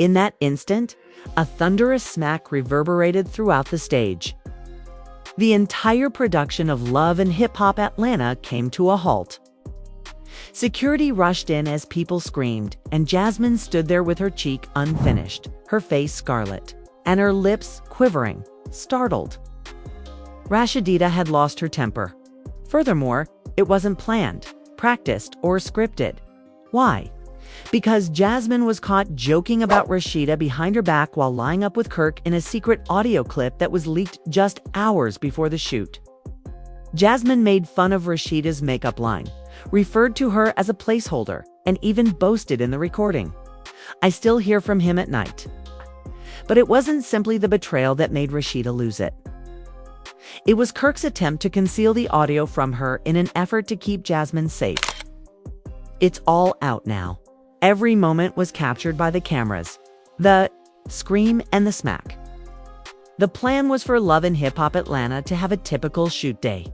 In that instant, a thunderous smack reverberated throughout the stage. The entire production of Love and Hip Hop Atlanta came to a halt. Security rushed in as people screamed, and Jasmine stood there with her cheek unfinished, her face scarlet, and her lips quivering, startled. Rasheeda had lost her temper. Furthermore, it wasn't planned, practiced, or scripted. Why? Because Jasmine was caught joking about Rasheeda behind her back while lying up with Kirk in a secret audio clip that was leaked just hours before the shoot. Jasmine made fun of Rasheeda's makeup line, referred to her as a placeholder, and even boasted in the recording, "I still hear from him at night." But it wasn't simply the betrayal that made Rasheeda lose it. It was Kirk's attempt to conceal the audio from her in an effort to keep Jasmine safe. It's all out now. Every moment was captured by the cameras. The scream and the smack. The plan was for Love and Hip Hop Atlanta to have a typical shoot day.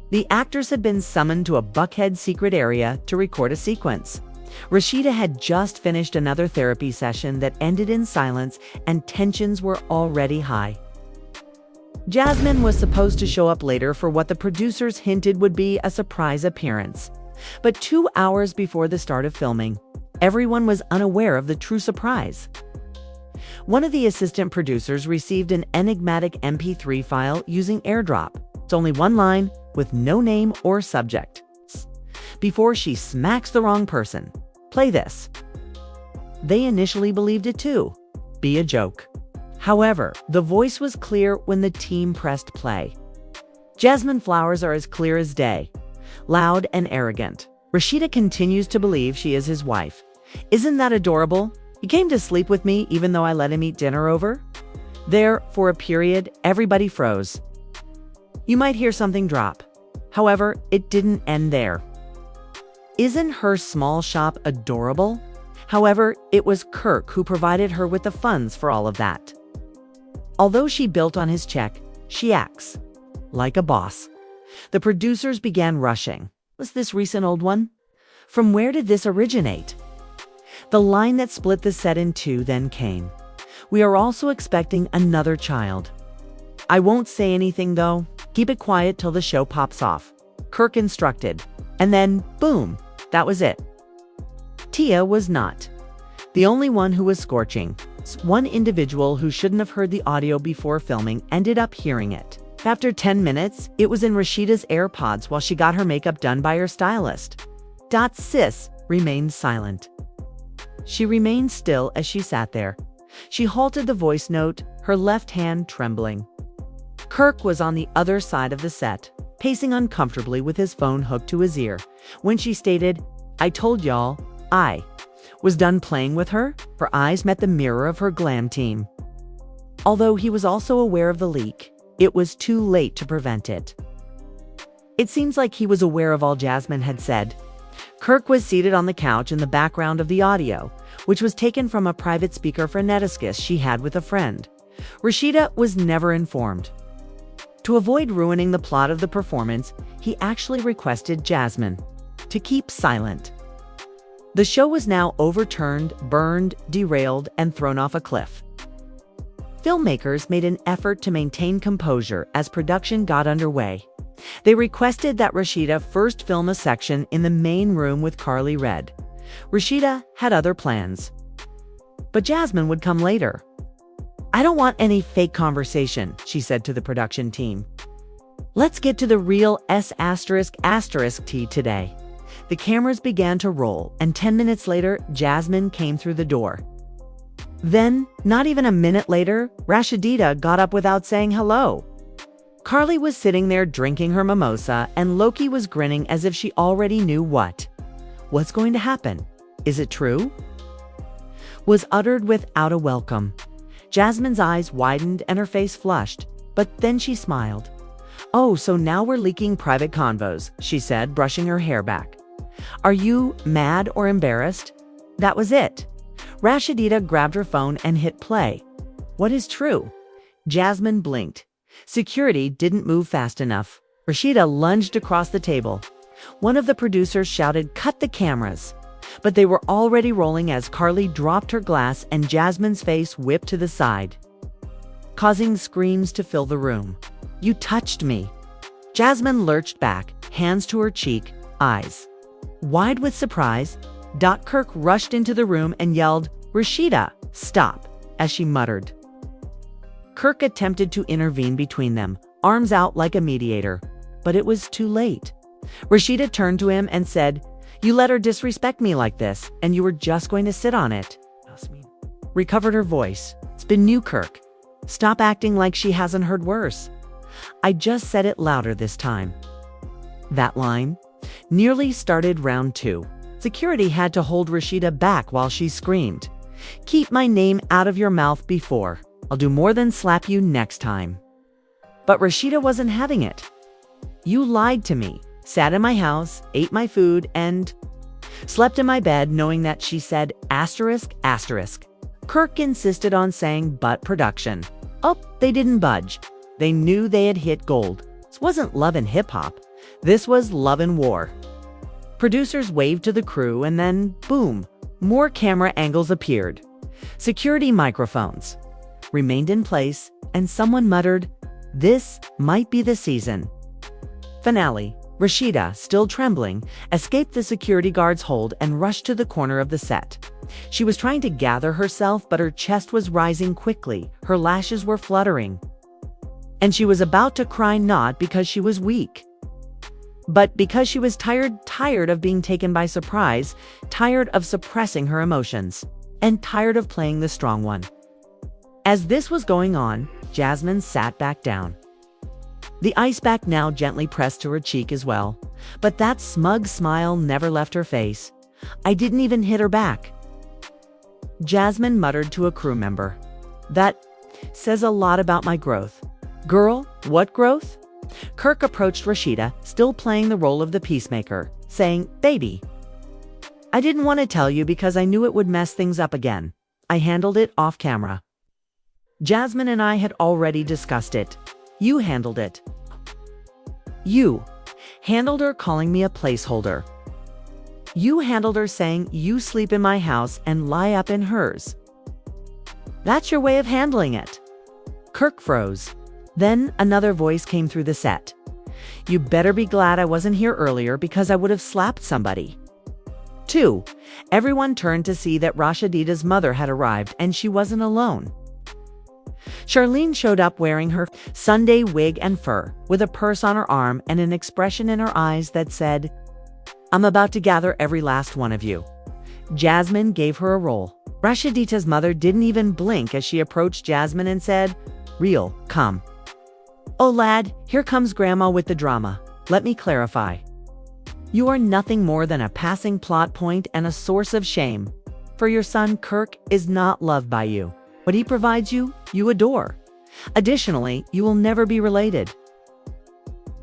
The actors had been summoned to a Buckhead secret area to record a sequence. Rasheeda had just finished another therapy session that ended in silence, and tensions were already high. Jasmine was supposed to show up later for what the producers hinted would be a surprise appearance. But 2 hours before the start of filming, everyone was unaware of the true surprise. One of the assistant producers received an enigmatic MP3 file using AirDrop. It's only one line with no name or subject. "Before she smacks the wrong person, play this." They initially believed it too. Be a joke. However, the voice was clear when the team pressed play. Jasmine Flowers are as clear as day, loud and arrogant. Rasheeda continues to believe she is his wife. "Isn't that adorable? He came to sleep with me even though I let him eat dinner over." There, for a period, everybody froze. You might hear something drop. However, it didn't end there. "Isn't her small shop adorable?" However, it was Kirk who provided her with the funds for all of that. Although she built on his check, she acts like a boss. The producers began rushing. Was this recent old one? From where did this originate? The line that split the set in two then came. "We are also expecting another child." "I won't say anything though. Keep it quiet till the show pops off," Kirk instructed. And then, boom, that was it. Tia was not the only one who was scorching. One individual who shouldn't have heard the audio before filming ended up hearing it. After 10 minutes, it was in Rasheeda's AirPods while she got her makeup done by her stylist. Sis remained silent. She remained still as she sat there. She halted the voice note, her left hand trembling. Kirk was on the other side of the set, pacing uncomfortably with his phone hooked to his ear. When she stated, "I told y'all, I was done playing with her," her eyes met the mirror of her glam team. Although he was also aware of the leak, it was too late to prevent it. It seems like he was aware of all Jasmine had said. Kirk was seated on the couch in the background of the audio, which was taken from a private speaker phonetics she had with a friend. Rasheeda was never informed. To avoid ruining the plot of the performance, he actually requested Jasmine to keep silent. The show was now overturned, burned, derailed, and thrown off a cliff. Filmmakers made an effort to maintain composure as production got underway. They requested that Rasheeda first film a section in the main room with Carly Red. Rasheeda had other plans, but Jasmine would come later. "I don't want any fake conversation," she said to the production team. "Let's get to the real S***T today." The cameras began to roll, and 10 minutes later, Jasmine came through the door. Then, not even a minute later, Rasheeda got up without saying hello. Carly was sitting there drinking her mimosa, and Loki was grinning as if she already knew what's going to happen. "Is it true?" was uttered without a welcome. Jasmine's eyes widened and her face flushed, but then she smiled. "Oh, so now we're leaking private convos," she said, brushing her hair back. "Are you mad or embarrassed?" That was it. Rasheeda grabbed her phone and hit play. "What is true?" Jasmine blinked. Security didn't move fast enough. Rasheeda lunged across the table. One of the producers shouted, "Cut the cameras!" But they were already rolling as Carly dropped her glass and Jasmine's face whipped to the side, causing screams to fill the room. "You touched me." Jasmine lurched back, hands to her cheek, eyes wide with surprise. Kirk rushed into the room and yelled, "Rasheeda, stop," as she muttered. Kirk attempted to intervene between them, arms out like a mediator, but it was too late. Rasheeda turned to him and said, "You let her disrespect me like this, and you were just going to sit on it." Jasmine recovered her voice. "It's been you, Kirk. Stop acting like she hasn't heard worse." "I just said it louder this time." That line nearly started round 2. Security had to hold Rasheeda back while she screamed, "Keep my name out of your mouth before. I'll do more than slap you next time." But Rasheeda wasn't having it. "You lied to me, sat in my house, ate my food, and slept in my bed knowing that," she said, asterisk, asterisk. Kirk insisted on saying "but production." Oh, they didn't budge. They knew they had hit gold. This wasn't love and hip-hop. This was love and war. Producers waved to the crew and then, boom, more camera angles appeared. Security microphones remained in place and someone muttered, "This might be the season." Finale. Rasheeda, still trembling, escaped the security guard's hold and rushed to the corner of the set. She was trying to gather herself, but her chest was rising quickly, her lashes were fluttering, and she was about to cry, not because she was weak, but because she was tired of being taken by surprise, tired of suppressing her emotions, and tired of playing the strong one. As this was going on, Jasmine sat back down. The ice pack now gently pressed to her cheek as well, but that smug smile never left her face. "I didn't even hit her back." Jasmine muttered to a crew member, "That says a lot about my growth." "Girl, what growth?" Kirk approached Rasheeda, still playing the role of the peacemaker, saying, "Baby, I didn't want to tell you because I knew it would mess things up again. I handled it off camera. Jasmine and I had already discussed it. You handled it. You handled her calling me a placeholder. You handled her saying you sleep in my house and lie up in hers. That's your way of handling it." Kirk froze. Then another voice came through the set. "You better be glad I wasn't here earlier because I would have slapped somebody." 2. Everyone turned to see that Rasheeda's mother had arrived and she wasn't alone. Charlene showed up wearing her Sunday wig and fur, with a purse on her arm and an expression in her eyes that said, "I'm about to gather every last one of you." Jasmine gave her a roll. Rasheeda's mother didn't even blink as she approached Jasmine and said, "Real, come." "Oh lad, here comes Grandma with the drama. Let me clarify. You are nothing more than a passing plot point and a source of shame. For your son Kirk is not loved by you. What he provides you, you adore. Additionally, you will never be related."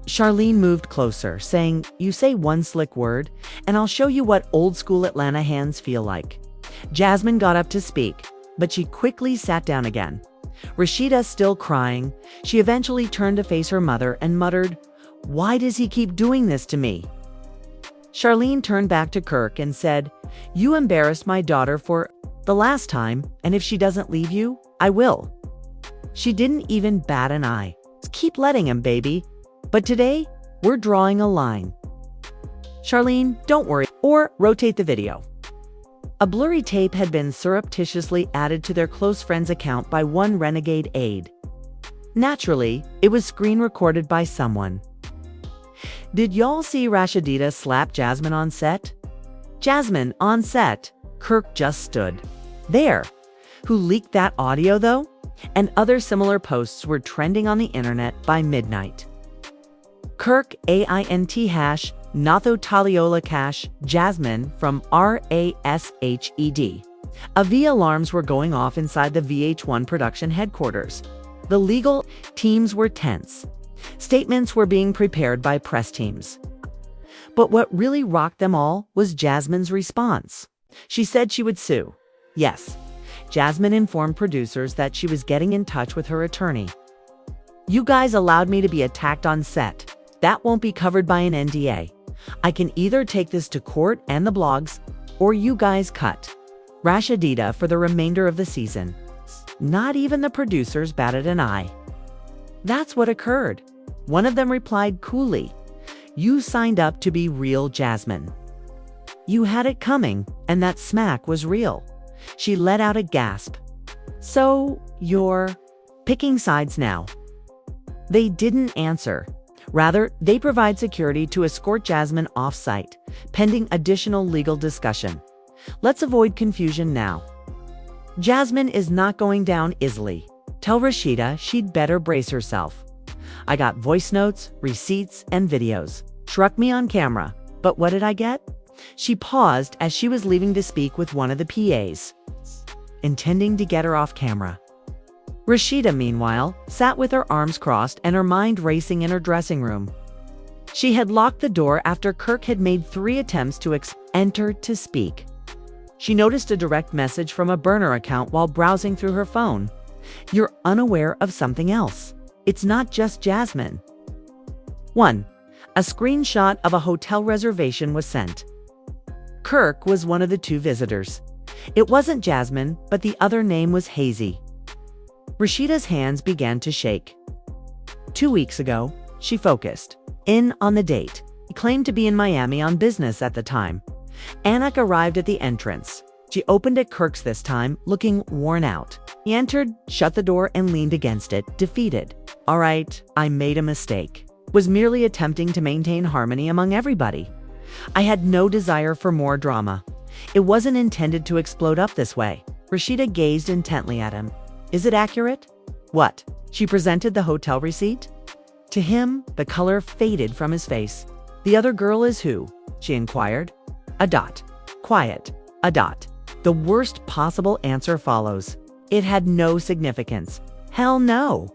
Charlene moved closer, saying, "You say one slick word, and I'll show you what old school Atlanta hands feel like." Jasmine got up to speak, but she quickly sat down again. Rasheeda still crying, she eventually turned to face her mother and muttered, "Why does he keep doing this to me?" Charlene turned back to Kirk and said, "You embarrassed my daughter for the last time, and if she doesn't leave you, I will." She didn't even bat an eye. "Keep letting him, baby. But today, we're drawing a line." "Charlene, don't worry," or rotate the video. A blurry tape had been surreptitiously added to their close friend's account by one renegade aide. Naturally, it was screen recorded by someone. Did y'all see Rasheeda slap Jasmine on set? Jasmine on set. Kirk just stood there. Who leaked that audio though? And other similar posts were trending on the internet by midnight. Kirk AINT hash Natho Taliola cash Jasmine from RASHED. AV alarms were going off inside the VH1 production headquarters. The legal teams were tense. Statements were being prepared by press teams. But what really rocked them all was Jasmine's response. She said she would sue. Yes, Jasmine informed producers that she was getting in touch with her attorney. "You guys allowed me to be attacked on set. That won't be covered by an NDA. I can either take this to court and the blogs, or you guys cut Rasheeda for the remainder of the season. Not even the producers batted an eye. That's what occurred. One of them replied coolly, "You signed up to be real Jasmine. You had it coming, and that smack was real." She let out a gasp. "So, you're picking sides now?" They didn't answer. Rather, they provide security to escort Jasmine off-site, pending additional legal discussion. Let's avoid confusion now. Jasmine is not going down easily. Tell Rasheeda she'd better brace herself. I got voice notes, receipts, and videos. Struck me on camera. But what did I get? She paused as she was leaving to speak with one of the PAs, intending to get her off camera. Rasheeda, meanwhile, sat with her arms crossed and her mind racing in her dressing room. She had locked the door after Kirk had made 3 attempts to enter to speak. She noticed a direct message from a burner account while browsing through her phone. You're unaware of something else. It's not just Jasmine. 1. A screenshot of a hotel reservation was sent. Kirk was one of the 2 visitors. It wasn't Jasmine, but the other name was Hazy. Rasheeda's hands began to shake. 2 weeks ago, she focused in on the date. He claimed to be in Miami on business at the time. Anak arrived at the entrance. She opened at Kirk's this time, looking worn out. He entered, shut the door, and leaned against it, defeated. All right, I made a mistake. Was merely attempting to maintain harmony among everybody. I had no desire for more drama. It wasn't intended to explode up this way. Rasheeda gazed intently at him. Is it accurate? What? She presented the hotel receipt. To him, the color faded from his face. The other girl is who? She inquired. A dot. Quiet. A dot. The worst possible answer follows. It had no significance. Hell no.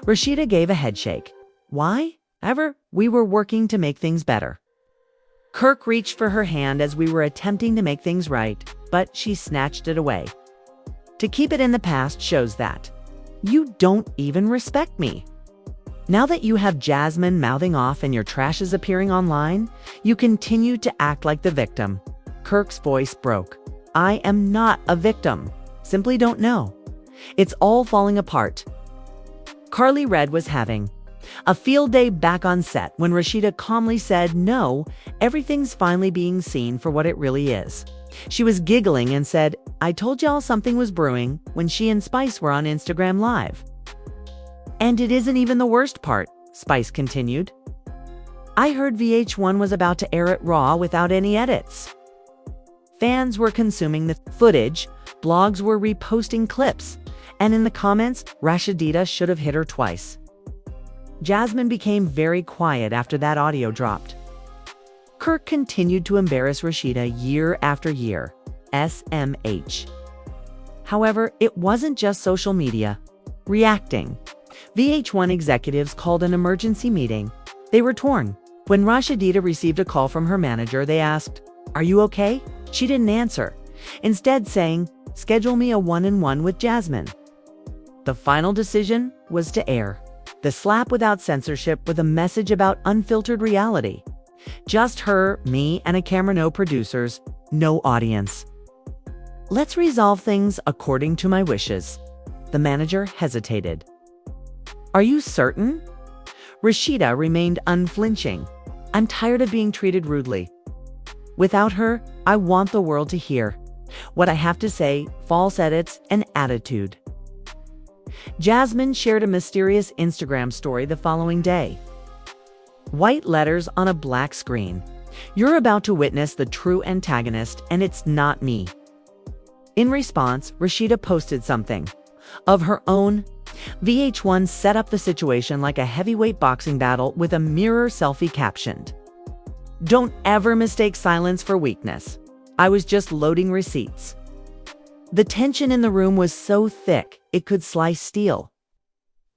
Rasheeda gave a headshake. Why? We were working to make things better. Kirk reached for her hand as we were attempting to make things right, but she snatched it away. To keep it in the past shows that you don't even respect me. Now that you have Jasmine mouthing off and your trash is appearing online, you continue to act like the victim. Kirk's voice broke. I am not a victim. Simply don't know. It's all falling apart. Carly Red was having a field day back on set when Rasheeda calmly said, no, everything's finally being seen for what it really is. She was giggling and said, I told y'all something was brewing when she and Spice were on Instagram Live. And it isn't even the worst part, Spice continued. I heard VH1 was about to air it raw without any edits. Fans were consuming the footage, blogs were reposting clips, and in the comments, Rasheeda should have hit her twice. Jasmine became very quiet after that audio dropped. Kirk continued to embarrass Rasheeda year after year. SMH. However, it wasn't just social media. Reacting. VH1 executives called an emergency meeting. They were torn. When Rasheeda received a call from her manager, they asked, Are you okay? She didn't answer, instead saying, Schedule me a one-on-one with Jasmine. The final decision was to air the slap without censorship with a message about unfiltered reality. Just her, me, and a camera, no producers, no audience. Let's resolve things according to my wishes. The manager hesitated. Are you certain? Rasheeda remained unflinching. I'm tired of being treated rudely. Without her, I want the world to hear what I have to say, false edits, and attitude. Jasmine shared a mysterious Instagram story the following day. White letters on a black screen. You're about to witness the true antagonist, and it's not me. In response, Rasheeda posted something of her own. VH1 set up the situation like a heavyweight boxing battle with a mirror selfie captioned, Don't ever mistake silence for weakness. I was just loading receipts. The tension in the room was so thick, it could slice steel.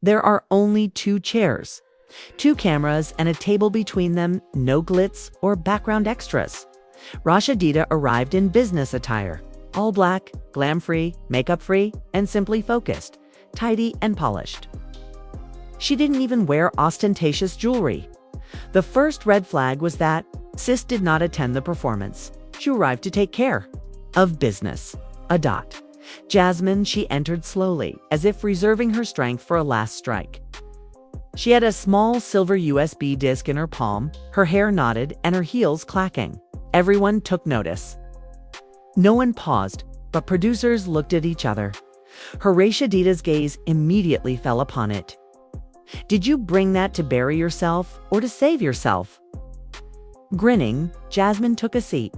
There are only 2 chairs, 2 cameras, and a table between them, no glitz or background extras. Rasheeda arrived in business attire, all black, glam-free, makeup-free, and simply focused, tidy and polished. She didn't even wear ostentatious jewelry. The first red flag was that sis did not attend the performance. She arrived to take care of business. A dot. Jasmine, she entered slowly, as if reserving her strength for a last strike. She had a small silver USB disc in her palm, her hair knotted, and her heels clacking. Everyone took notice. No one paused, but producers looked at each other. Rasheeda's gaze immediately fell upon it. Did you bring that to bury yourself or to save yourself? Grinning, Jasmine took a seat.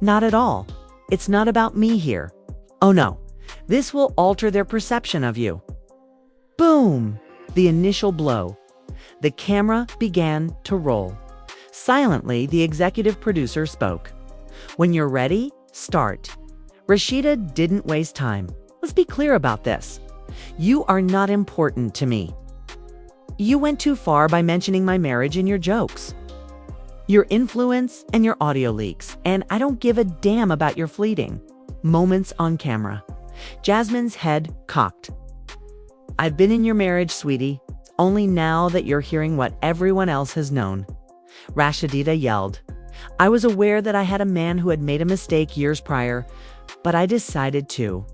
Not at all. It's not about me here. Oh no, this will alter their perception of you. Boom! The initial blow. The camera began to roll. Silently, the executive producer spoke. When you're ready, start. Rasheeda didn't waste time. Let's be clear about this. You are not important to me. You went too far by mentioning my marriage in your jokes, your influence, and your audio leaks, and I don't give a damn about your fleeting moments on camera. Jasmine's head cocked. I've been in your marriage, sweetie. It's only now that you're hearing what everyone else has known. Rasheeda yelled. I was aware that I had a man who had made a mistake years prior, but I decided to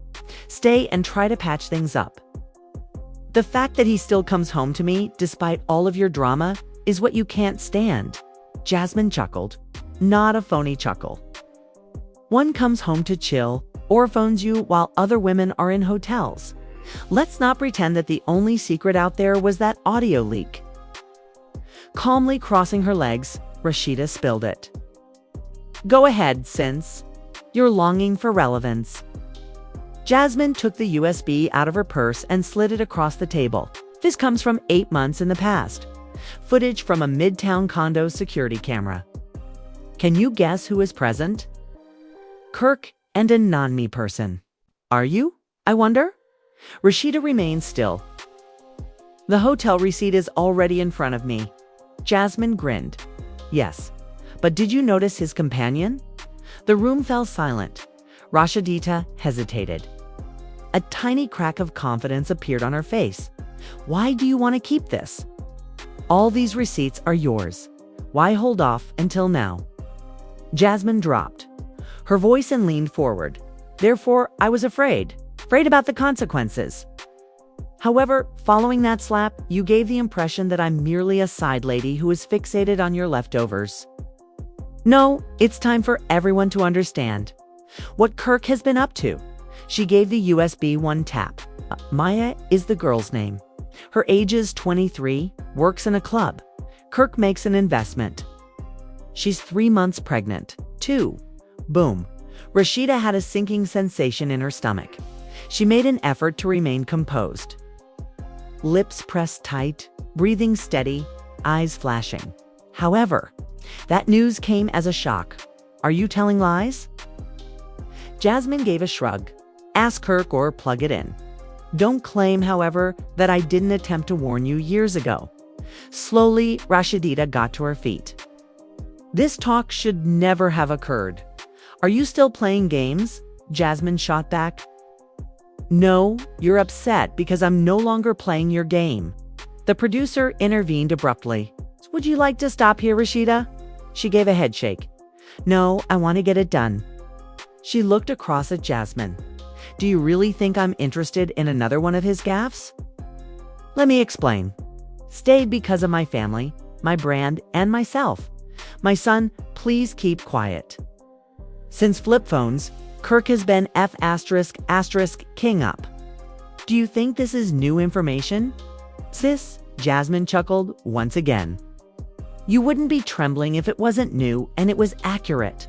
stay and try to patch things up. The fact that he still comes home to me, despite all of your drama, is what you can't stand. Jasmine chuckled. Not a phony chuckle. One comes home to chill or phones you while other women are in hotels. Let's not pretend that the only secret out there was that audio leak. Calmly crossing her legs, Rasheeda spilled it. Go ahead, since you're longing for relevance. Jasmine took the USB out of her purse and slid it across the table. This comes from 8 months in the past. Footage from a midtown condo security camera. Can you guess who is present? Kirk and a non-me person. Are you, I wonder? Rasheeda remained still. The hotel receipt is already in front of me. Jasmine grinned. Yes, but did you notice his companion? The room fell silent. Rasheeda hesitated. A tiny crack of confidence appeared on her face. Why do you want to keep this? All these receipts are yours. Why hold off until now? Jasmine dropped her voice and leaned forward. Therefore, I was afraid about the consequences. However, following that slap, you gave the impression that I'm merely a side lady who is fixated on your leftovers. No, it's time for everyone to understand what Kirk has been up to. She gave the USB one tap. Maya is the girl's name. Her age is 23, works in a club. Kirk makes an investment. She's 3 months pregnant. 2. Boom. Rasheeda had a sinking sensation in her stomach. She made an effort to remain composed. Lips pressed tight, breathing steady, eyes flashing. However, that news came as a shock. Are you telling lies? Jasmine gave a shrug. Ask Kirk or plug it in. Don't claim, however, that I didn't attempt to warn you years ago. Slowly, Rasheeda got to her feet. This talk should never have occurred. Are you still playing games? Jasmine shot back. No, you're upset because I'm no longer playing your game. The producer intervened abruptly. Would you like to stop here, Rasheeda? She gave a headshake. No, I want to get it done. She looked across at Jasmine. Do you really think I'm interested in another one of his gaffes? Let me explain. Stayed because of my family, my brand, and myself. My son, please keep quiet. Since flip phones, Kirk has been F*** king up. Do you think this is new information? Sis, Jasmine chuckled once again. You wouldn't be trembling if it wasn't new and it was accurate.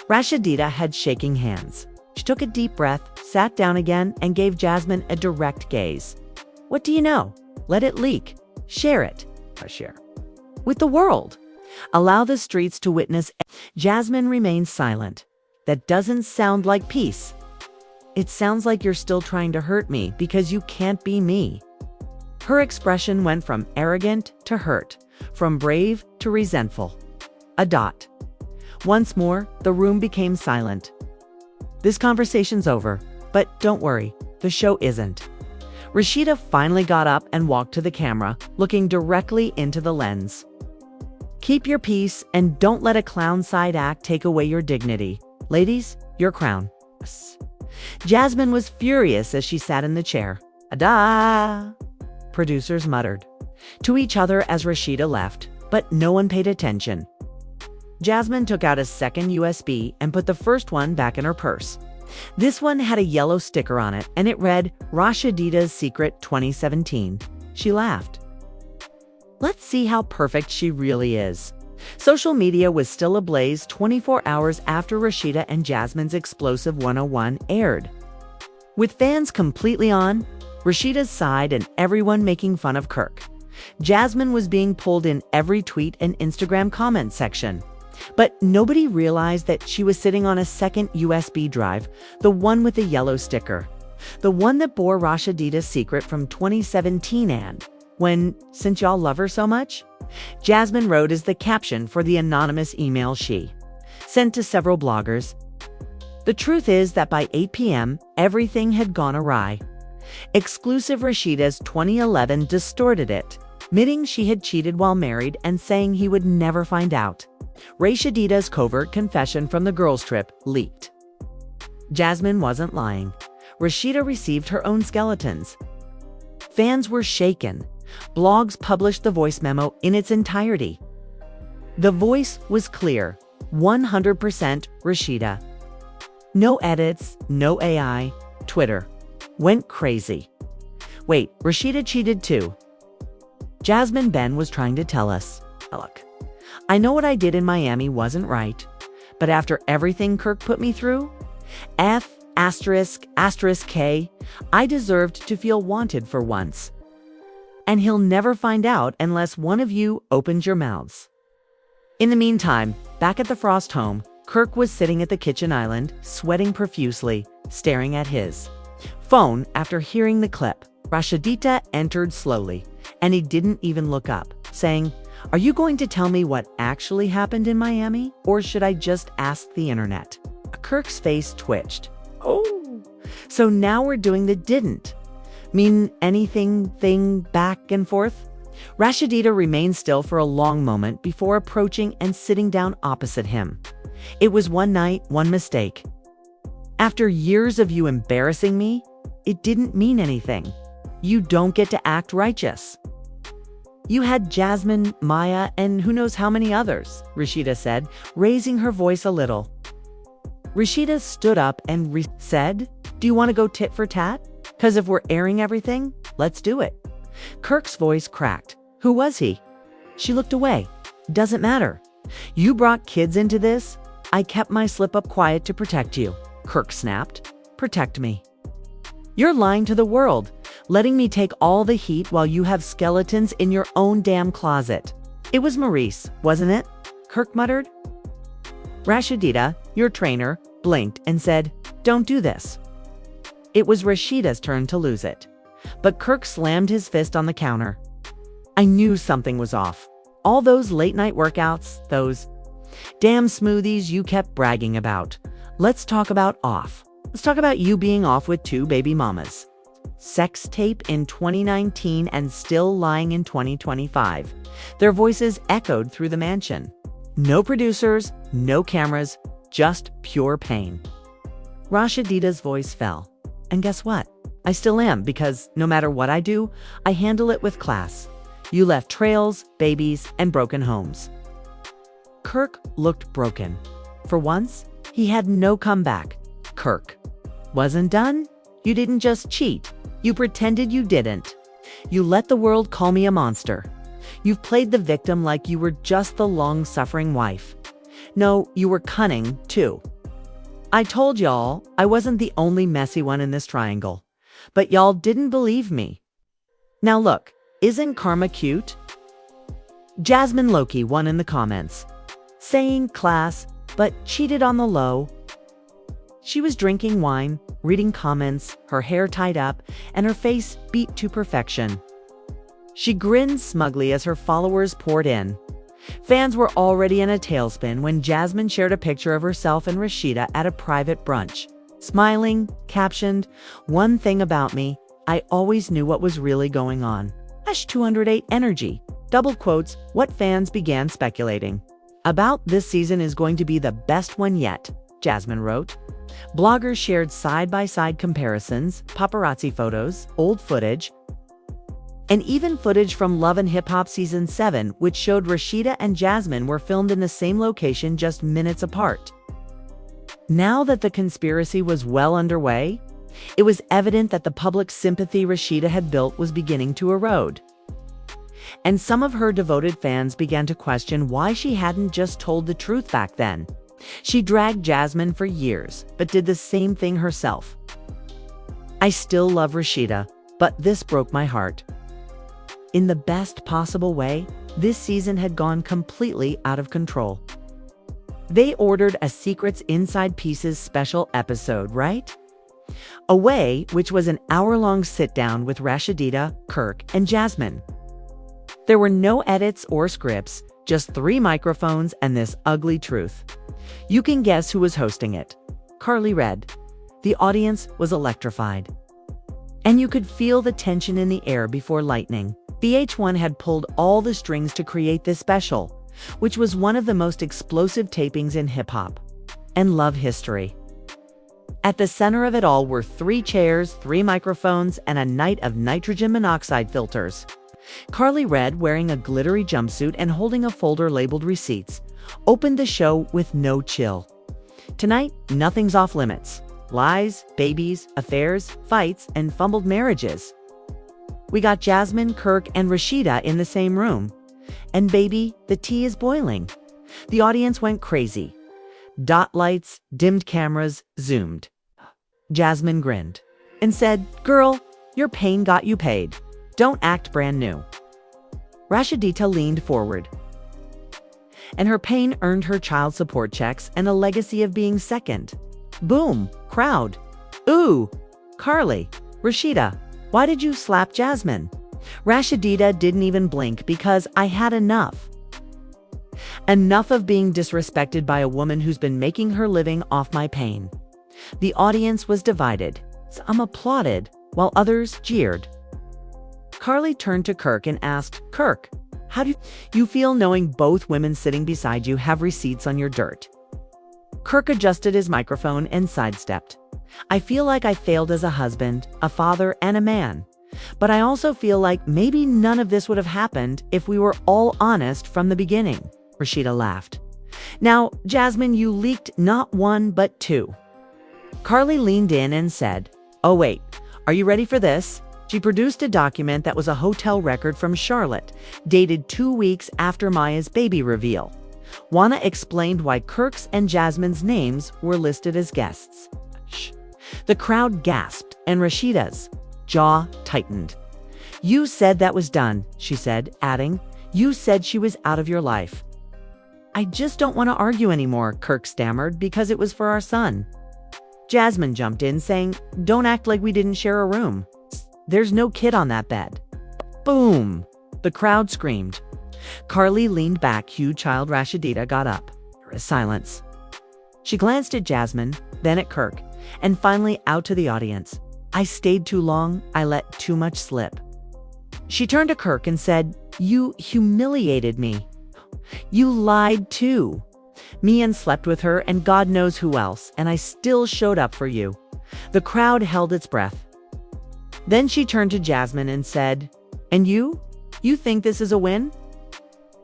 Rasheeda had shaking hands. She took a deep breath, sat down again, and gave Jasmine a direct gaze. What do you know? Let it leak. Share it. Share. With the world. Allow the streets to witness. Jasmine remained silent. That doesn't sound like peace. It sounds like you're still trying to hurt me because you can't be me. Her expression went from arrogant to hurt, from brave to resentful. A dot. Once more, the room became silent. This conversation's over, but don't worry, the show isn't. Rasheeda finally got up and walked to the camera, looking directly into the lens. Keep your peace and don't let a clown side act take away your dignity. Ladies, your crown. Jasmine was furious as she sat in the chair. Ada! Producers muttered to each other as Rasheeda left, but no one paid attention. Jasmine took out a second USB and put the first one back in her purse. This one had a yellow sticker on it, and it read, Rasheeda's Secret 2017. She laughed. Let's see how perfect she really is. Social media was still ablaze 24 hours after Rasheeda and Jasmine's Explosive 101 aired. With fans completely on Rasheeda's side and everyone making fun of Kirk, Jasmine was being pulled in every tweet and Instagram comment section. But nobody realized that she was sitting on a second USB drive, the one with the yellow sticker, the one that bore Rasheeda's Secret from 2017 and when, since y'all love her so much, Jasmine wrote as the caption for the anonymous email she sent to several bloggers. The truth is that by 8 p.m., everything had gone awry. Exclusive Rasheeda's 2011 distorted it, admitting she had cheated while married and saying he would never find out. Rasheeda's covert confession from the girls' trip leaked. Jasmine wasn't lying. Rasheeda received her own skeletons. Fans were shaken. Blogs published the voice memo in its entirety. The voice was clear, 100% Rasheeda. No edits, no AI. Twitter went crazy. Wait, Rasheeda cheated too. Jasmine Ben was trying to tell us, look, I know what I did in Miami wasn't right, but after everything Kirk put me through, F***K, I deserved to feel wanted for once. And he'll never find out unless one of you opens your mouths. In the meantime, back at the Frost home, Kirk was sitting at the kitchen island, sweating profusely, staring at his phone after hearing the clip. Rasheeda entered slowly, and he didn't even look up, saying, Are you going to tell me what actually happened in Miami, or should I just ask the internet? Kirk's face twitched. Oh, so now we're doing the didn't mean anything thing back and forth? Rasheeda remained still for a long moment before approaching and sitting down opposite him. It was one night, one mistake. After years of you embarrassing me, it didn't mean anything. You don't get to act righteous. You had Jasmine, Maya, and who knows how many others, Rasheeda said, raising her voice a little. Rasheeda stood up and said, Do you want to go tit for tat? Because if we're airing everything, let's do it. Kirk's voice cracked. Who was he? She looked away. Doesn't matter. You brought kids into this. I kept my slip-up quiet to protect you. Kirk snapped. Protect me. You're lying to the world, letting me take all the heat while you have skeletons in your own damn closet. It was Maurice, wasn't it? Kirk muttered. Rasheeda, your trainer, blinked and said, Don't do this. It was Rasheeda's turn to lose it. But Kirk slammed his fist on the counter. I knew something was off. All those late-night workouts, those damn smoothies you kept bragging about. Let's talk about off. Let's talk about you being off with 2 baby mamas. Sex tape in 2019 and still lying in 2025. Their voices echoed through the mansion. No producers, no cameras, just pure pain. Rasheeda's voice fell. And guess what? I still am, because no matter what I do, I handle it with class. You left trails, babies, and broken homes. Kirk looked broken. For once, he had no comeback. Kirk. Wasn't done? You didn't just cheat. You pretended you didn't. You let the world call me a monster. You've played the victim like you were just the long-suffering wife. No, you were cunning, too. I told y'all I wasn't the only messy one in this triangle, but y'all didn't believe me. Now look, isn't karma cute? Jasmine Loki won in the comments, saying class, but cheated on the low. She was drinking wine, reading comments, her hair tied up, and her face beat to perfection. She grinned smugly as her followers poured in. Fans were already in a tailspin when Jasmine shared a picture of herself and Rasheeda at a private brunch. Smiling, captioned, One thing about me, I always knew what was really going on. #208 energy. Double quotes, what fans began speculating. About this season is going to be the best one yet. Jasmine wrote. Bloggers shared side-by-side comparisons, paparazzi photos, old footage, and even footage from Love and Hip Hop Season 7, which showed Rasheeda and Jasmine were filmed in the same location just minutes apart. Now that the conspiracy was well underway, it was evident that the public sympathy Rasheeda had built was beginning to erode. And some of her devoted fans began to question why she hadn't just told the truth back then. She dragged Jasmine for years, but did the same thing herself. I still love Rasheeda, but this broke my heart. In the best possible way, this season had gone completely out of control. They ordered a Secrets Inside Pieces special episode, right? Away, which was an hour-long sit-down with Rasheeda, Kirk, and Jasmine. There were no edits or scripts, just 3 microphones and this ugly truth. You can guess who was hosting it. Carly Red. The audience was electrified. And you could feel the tension in the air before lightning. VH1 had pulled all the strings to create this special, which was one of the most explosive tapings in hip-hop and love history. At the center of it all were 3 chairs, 3 microphones, and a night of nitrogen monoxide filters. Carly Red, wearing a glittery jumpsuit and holding a folder labeled receipts, opened the show with no chill. Tonight, nothing's off limits. Lies, babies, affairs, fights, and fumbled marriages. We got Jasmine, Kirk, and Rasheeda in the same room. And baby, the tea is boiling. The audience went crazy. Dot lights, dimmed cameras, zoomed. Jasmine grinned and said, "Girl, your pain got you paid. Don't act brand new." Rasheeda leaned forward. And her pain earned her child support checks and a legacy of being second. Boom, crowd. Ooh, Carly, Rasheeda, why did you slap Jasmine? Rasheeda didn't even blink because I had enough. Enough of being disrespected by a woman who's been making her living off my pain. The audience was divided. Some applauded, while others jeered. Carly turned to Kirk and asked, "Kirk, how do you feel knowing both women sitting beside you have receipts on your dirt?" Kirk adjusted his microphone and sidestepped. "I feel like I failed as a husband, a father, and a man. But I also feel like maybe none of this would have happened if we were all honest from the beginning." Rasheeda laughed. "Now, Jasmine, you leaked not 1 but 2. Carly leaned in and said, "Oh wait, are you ready for this?" She produced a document that was a hotel record from Charlotte, dated 2 weeks after Maya's baby reveal. Juana explained why Kirk's and Jasmine's names were listed as guests. The crowd gasped, and Rasheeda's jaw tightened. "You said that was done," she said, adding, "You said she was out of your life." "I just don't want to argue anymore," Kirk stammered, "because it was for our son." Jasmine jumped in, saying, "Don't act like we didn't share a room. There's no kid on that bed." Boom! The crowd screamed. Carly leaned back, huge child Rasheeda got up. There was silence. She glanced at Jasmine, then at Kirk, and finally out to the audience. "I stayed too long, I let too much slip." She turned to Kirk and said, "You humiliated me. You lied too. Me and slept with her and God knows who else, and I still showed up for you." The crowd held its breath. Then she turned to Jasmine and said, "And you? You think this is a win?"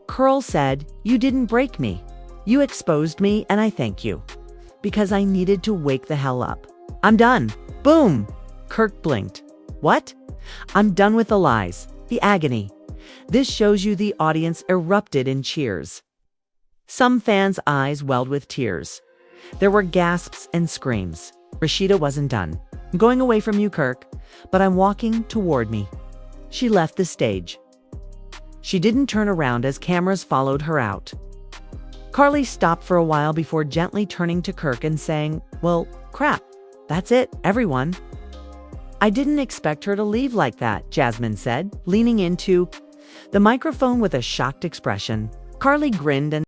Curl said, "You didn't break me. You exposed me, and I thank you. Because I needed to wake the hell up. I'm done." Boom! Kirk blinked. "What?" "I'm done with the lies, the agony." This shows you the audience erupted in cheers. Some fans' eyes welled with tears. There were gasps and screams. Rasheeda wasn't done. "I'm going away from you, Kirk, but I'm walking toward me." She left the stage. She didn't turn around as cameras followed her out. Carly stopped for a while before gently turning to Kirk and saying, "Well, crap, that's it, everyone." "I didn't expect her to leave like that," Jasmine said, leaning into the microphone with a shocked expression. Carly grinned and